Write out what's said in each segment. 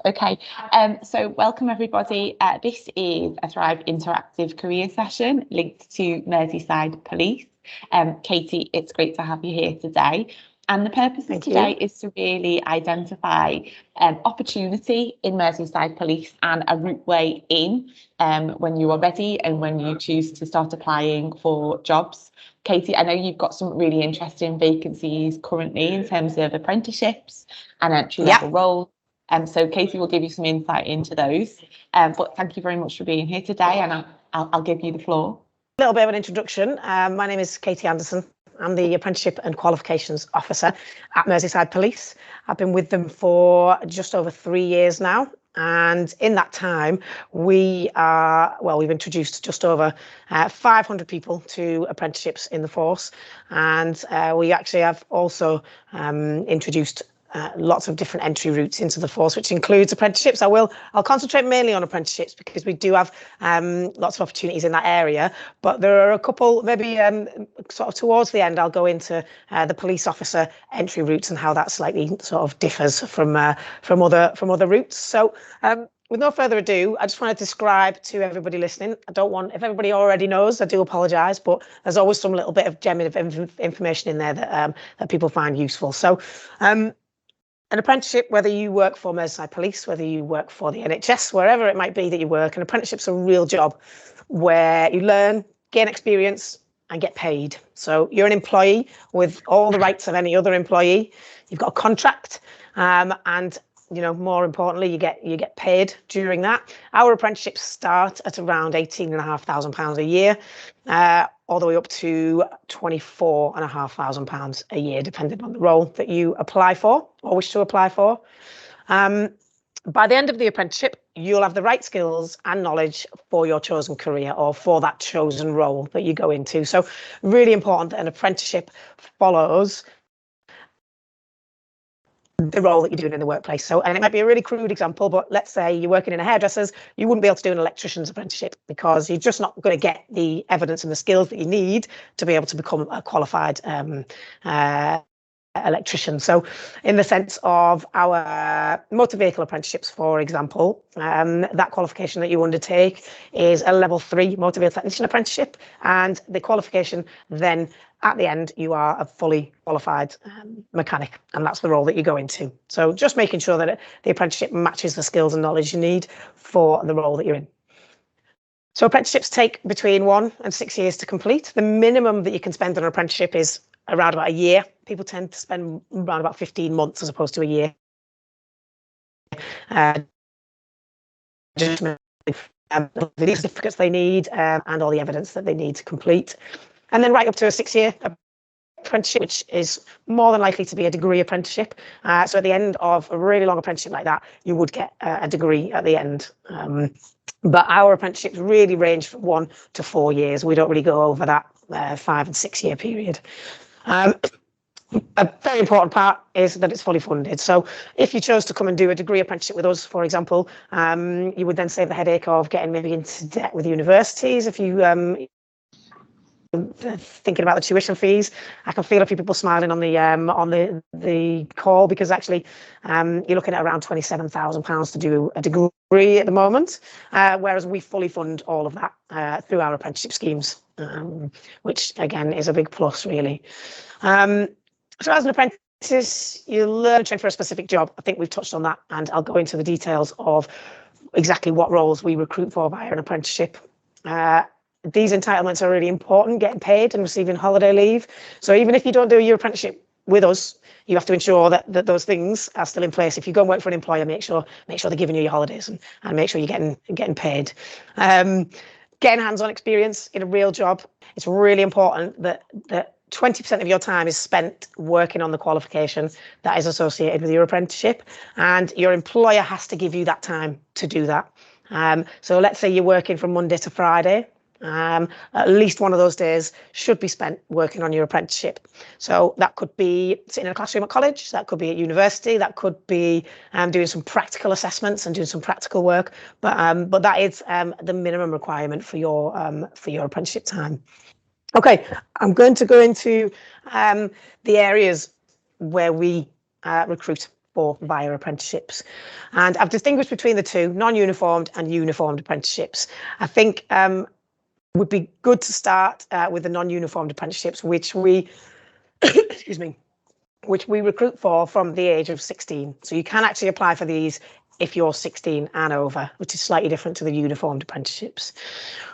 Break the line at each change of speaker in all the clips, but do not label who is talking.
Okay, so welcome everybody. This is a Thrive Interactive career session linked to Merseyside Police. Katie, it's great to have you here today. And the purpose of today is to really identify opportunity in Merseyside Police and a route way in when you are ready and when you choose to start applying for jobs. Katie, I know you've got some really interesting vacancies currently in terms of apprenticeships and entry-level roles. So Katie will give you some insight into those. But thank you very much for being here today, and I'll give you the floor.
A little bit of an introduction. My name is Katie Anderson. I'm the Apprenticeship and Qualifications Officer at Merseyside Police. I've been with them for just over 3 years now. And in that time, we've introduced just over 500 people to apprenticeships in the force. And we actually have also introduced lots of different entry routes into the force, which includes apprenticeships. I'll concentrate mainly on apprenticeships because we do have lots of opportunities in that area. But there are a couple, maybe sort of towards the end, I'll go into the police officer entry routes and how that slightly sort of differs from other routes. So with no further ado, I just want to describe to everybody listening. If everybody already knows, I do apologise, but there's always some little bit of gem of information in there that people find useful. So an apprenticeship, whether you work for Merseyside Police, whether you work for the NHS, wherever it might be that you work, an apprenticeship's a real job where you learn, gain experience and get paid. So you're an employee with all the rights of any other employee. You've got a contract and more importantly, you get paid during that. Our apprenticeships start at around £18,500 a year, all the way up to £24,500 a year, depending on the role that you apply for or wish to apply for. By the end of the apprenticeship, you'll have the right skills and knowledge for your chosen career or for that chosen role that you go into. So really important that an apprenticeship follows the role that you're doing in the workplace. So, and it might be a really crude example, but let's say you're working in a hairdresser's, you wouldn't be able to do an electrician's apprenticeship because you're just not going to get the evidence and the skills that you need to be able to become a qualified electrician. So in the sense of our motor vehicle apprenticeships, for example, that qualification that you undertake is a level 3 motor vehicle technician apprenticeship, and the qualification then at the end you are a fully qualified mechanic, and that's the role that you go into. So just making sure that the apprenticeship matches the skills and knowledge you need for the role that you're in. So apprenticeships take between 1 and 6 years to complete. The minimum that you can spend on an apprenticeship is around about a year. People tend to spend around about 15 months as opposed to a year. Just the certificates they need and all the evidence that they need to complete. And then right up to a 6-year apprenticeship, which is more than likely to be a degree apprenticeship. So at the end of a really long apprenticeship like that, you would get a degree at the end. But our apprenticeships really range from 1 to 4 years. We don't really go over that 5 and 6 year period. A very important part is that it's fully funded. So if you chose to come and do a degree apprenticeship with us, for example, you would then save the headache of getting maybe into debt with universities. If you thinking about the tuition fees, I can feel a few people smiling on the call, because actually you're looking at around £27,000 to do a degree at the moment, whereas we fully fund all of that through our apprenticeship schemes, which again is a big plus really. So as an apprentice, you learn to train for a specific job. I think we've touched on that, and I'll go into the details of exactly what roles we recruit for via an apprenticeship. These entitlements are really important: getting paid and receiving holiday leave. So even if you don't do your apprenticeship with us, you have to ensure that those things are still in place. If you go and work for an employer, make sure they're giving you your holidays and make sure you're getting paid. Getting hands-on experience in a real job. It's really important that 20% of your time is spent working on the qualification that is associated with your apprenticeship, and your employer has to give you that time to do that. So let's say you're working from Monday to Friday. At least one of those days should be spent working on your apprenticeship. So that could be sitting in a classroom at college, that could be at university, that could be doing some practical assessments and doing some practical work. But that is the minimum requirement for your apprenticeship time. Okay, I'm going to go into the areas where we recruit for via apprenticeships. And I've distinguished between the two, non-uniformed and uniformed apprenticeships. I think would be good to start with the non-uniformed apprenticeships, which we, excuse me, which we recruit for from the age of 16. So you can actually apply for these if you're 16 and over, which is slightly different to the uniformed apprenticeships.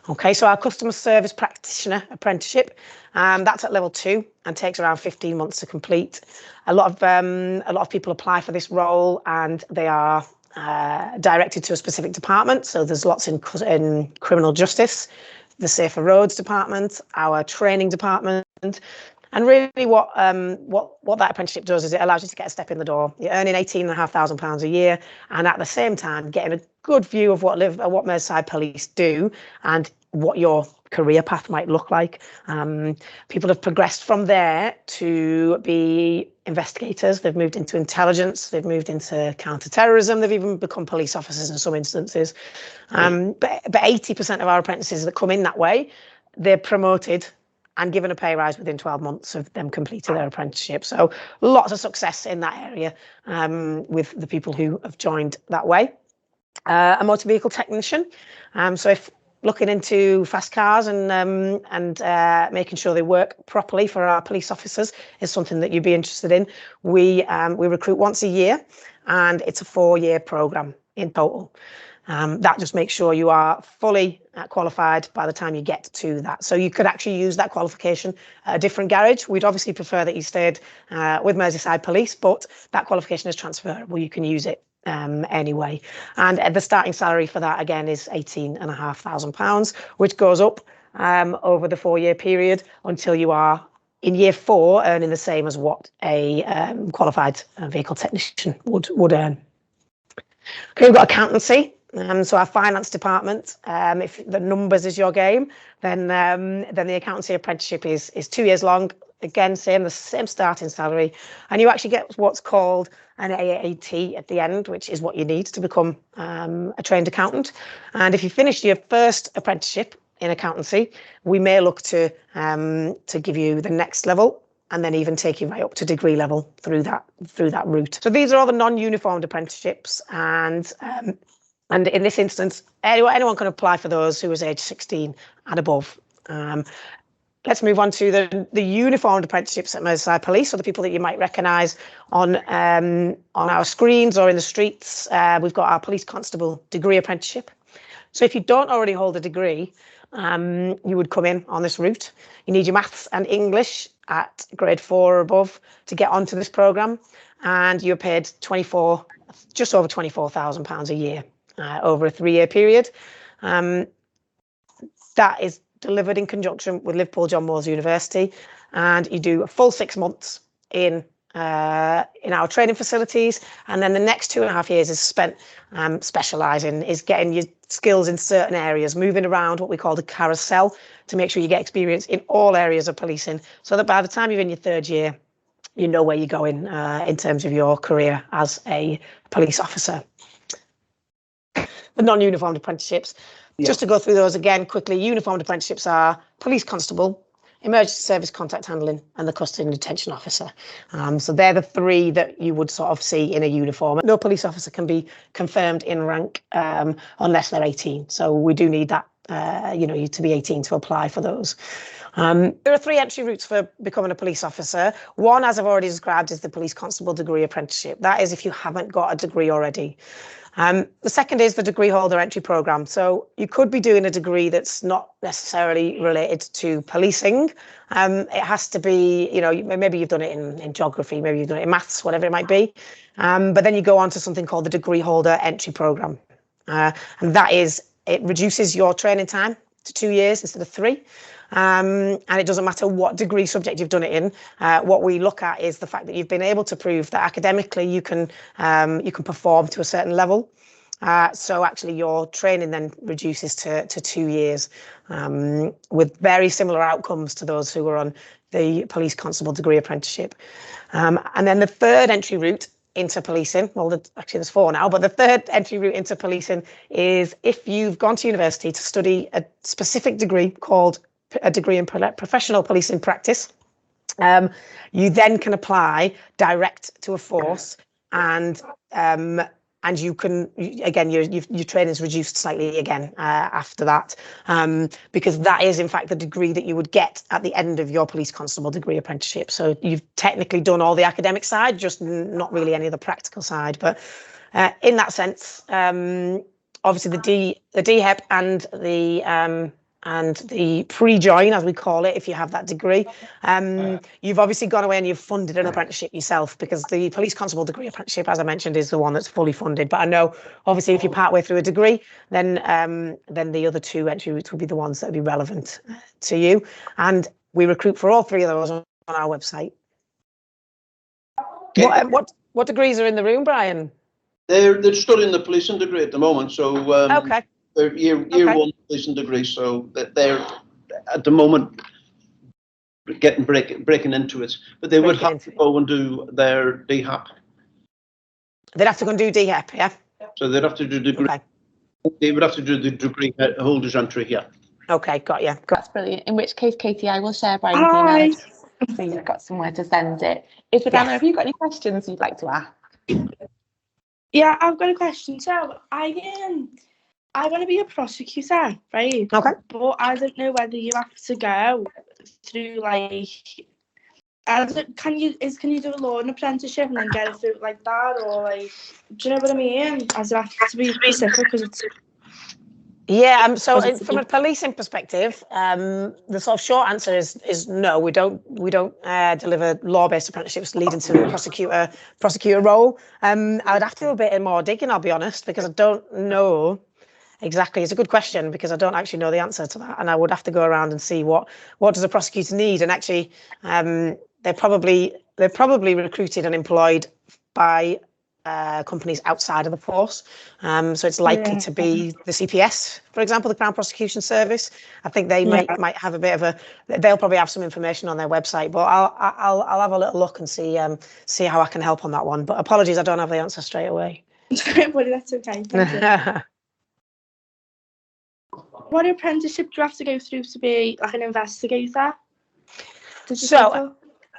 Okay, so our customer service practitioner apprenticeship, that's at level 2 and takes around 15 months to complete. A lot of people apply for this role, and they are directed to a specific department. So there's lots in criminal justice, the Safer Roads department, our training department. And really what that apprenticeship does is it allows you to get a step in the door. You're earning £18,500 a year, and at the same time getting a good view of what Merseyside Police do and what your career path might look like. People have progressed from there to be investigators. They've moved into intelligence. They've moved into counter-terrorism. They've even become police officers in some instances. But 80% of our apprentices that come in that way, they're promoted and given a pay rise within 12 months of them completing their apprenticeship. So lots of success in that area with the people who have joined that way. A motor vehicle technician. So if looking into fast cars and making sure they work properly for our police officers is something that you'd be interested in, we recruit once a year, and it's a 4-year programme in total. That just makes sure you are fully qualified by the time you get to that. So you could actually use that qualification at a different garage. We'd obviously prefer that you stayed with Merseyside Police, but that qualification is transferable. You can use it anyway. And the starting salary for that, again, is £18,500, which goes up over the 4-year period until you are in year 4 earning the same as what a qualified vehicle technician would earn. Okay, we've got accountancy. So our finance department, if the numbers is your game, then the accountancy apprenticeship is 2 years long. Again, the same starting salary, and you actually get what's called an AAT at the end, which is what you need to become a trained accountant. And if you finish your first apprenticeship in accountancy, we may look to give you the next level, and then even take you right up to degree level through that route. So these are all the non-uniformed apprenticeships, and in this instance, anyone can apply for those who is age 16 and above. Let's move on to the uniformed apprenticeships at Merseyside Police, so the people that you might recognise on our screens or in the streets. We've got our police constable degree apprenticeship. So if you don't already hold a degree, you would come in on this route. You need your maths and English at grade 4 or above to get onto this programme, and you're paid just over £24,000 a year over a 3-year period. That is delivered in conjunction with Liverpool John Moores University, and you do a full 6 months in our training facilities, and then the next 2.5 years is spent specialising, is getting your skills in certain areas, moving around what we call the carousel to make sure you get experience in all areas of policing, so that by the time you're in your 3rd year, you know where you're going in terms of your career as a police officer. The non-uniformed apprenticeships. Just to go through those again quickly, uniformed apprenticeships are police constable, emergency service contact handling, and the custody and detention officer. So they're the 3 that you would sort of see in a uniform. No police officer can be confirmed in rank unless they're 18. So we do need that, you to be 18 to apply for those. There are 3 entry routes for becoming a police officer. One, as I've already described, is the police constable degree apprenticeship. That is if you haven't got a degree already. The second is the degree holder entry programme. So you could be doing a degree that's not necessarily related to policing. It has to be, maybe you've done it in geography, maybe you've done it in maths, whatever it might be. But then you go on to something called the degree holder entry programme. And that is, it reduces your training time to 2 years instead of 3. And it doesn't matter what degree subject you've done it in. What we look at is the fact that you've been able to prove that academically you can perform to a certain level. So actually your training then reduces to 2 years with very similar outcomes to those who were on the police constable degree apprenticeship. And then the third entry route into policing, actually there's 4 now, but the third entry route into policing is if you've gone to university to study a specific degree called a degree in professional policing practice, you then can apply direct to a force and you can, again, your training is reduced slightly again after that, because that is in fact the degree that you would get at the end of your police constable degree apprenticeship. So you've technically done all the academic side, just not really any of the practical side. But in that sense, obviously the DHEP and the pre-join, as we call it, if you have that degree, you've obviously gone away and you've funded an apprenticeship yourself, because the police constable degree apprenticeship, as I mentioned, is the one that's fully funded. But I know, obviously, if you're partway through a degree, then the other two entry routes will be the ones that will be relevant to you. And we recruit for all three of those on our website. Okay. What degrees are in the room, Brian?
They're studying the policing degree at the moment, so
okay.
They're year one policing degree, so that they're at the moment breaking into it. But they would have to go and do their DHEP.
They'd have to go and do DHEP, yeah. So
they'd have to do degree. Okay. They would have to do the degree holders entry here.
Okay, got you.
That's brilliant. In which case, Katie, I will share Brian's email so you've got somewhere to send it. Isabella, have you got any questions you'd like to ask?
Yeah, I've got a question. So I want to be a prosecutor, right?
Okay.
But I don't know whether you have to go through can you do a law and apprenticeship and then get it through like that, or like, do you know what I mean? As it has to be specific because it's.
Yeah, so from a policing perspective, the sort of short answer is no. We don't deliver law-based apprenticeships leading to a prosecutor role. I would have to do a bit more digging, I'll be honest, because I don't know exactly. It's a good question because I don't actually know the answer to that, and I would have to go around and see what does a prosecutor need. And actually, they're probably recruited and employed by companies outside of the force, so it's likely to be the CPS, for example, the Crown Prosecution Service. I think they might have a bit of they'll probably have some information on their website, but I'll have a little look and see how I can help on that one. But apologies, I don't have the answer straight away.
Well, that's okay. Thank you. What apprenticeship do you have to go through to be like an investigator?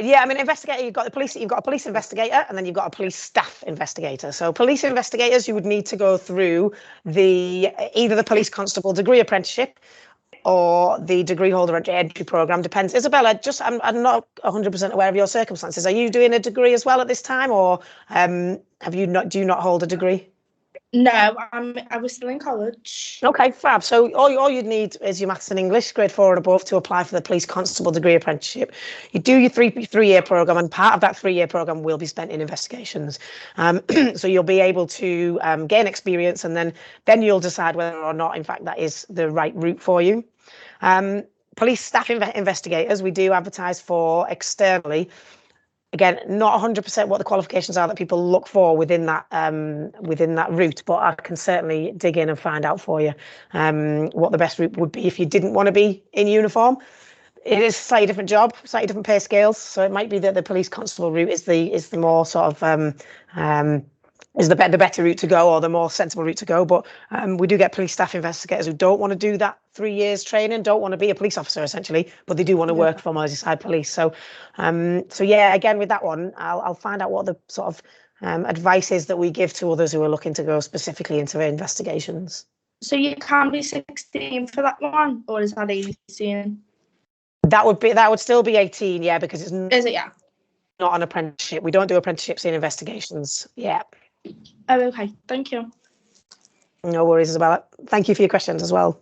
Yeah, I mean, investigator, you've got a police investigator, and then you've got a police staff investigator. So police investigators, you would need to go through either the police constable degree apprenticeship or the degree holder entry program. Depends. Isabella, I'm not 100% aware of your circumstances. Are you doing a degree as well at this time, or do you not hold a degree?
No, I was still in college.
Okay, fab. So all you'd need is your maths and English, grade 4 and above, to apply for the police constable degree apprenticeship. You do your three-year program, and part of that 3-year program will be spent in investigations. So you'll be able to gain experience, and then you'll decide whether or not, in fact, that is the right route for you. Police staff investigators, we do advertise for externally. Again, not 100% what the qualifications are that people look for within that route, but I can certainly dig in and find out for you what the best route would be if you didn't want to be in uniform. It is a slightly different job, slightly different pay scales, so it might be that the police constable route is the more sort of is the better route to go, or the more sensible route to go. But we do get police staff investigators who don't want to do that 3 years training, don't want to be a police officer essentially, but they do want to work for Merseyside Police. So yeah, again, with that one, I'll find out what the sort of advice is that we give to others who are looking to go specifically into investigations.
So you can't be 16 for that one, or is that 18?
That would still be 18, yeah, because it's
yeah,
not an apprenticeship. We don't do apprenticeships in investigations. Yeah.
Oh, okay. Thank you.
No worries about it. Thank you for your questions as well.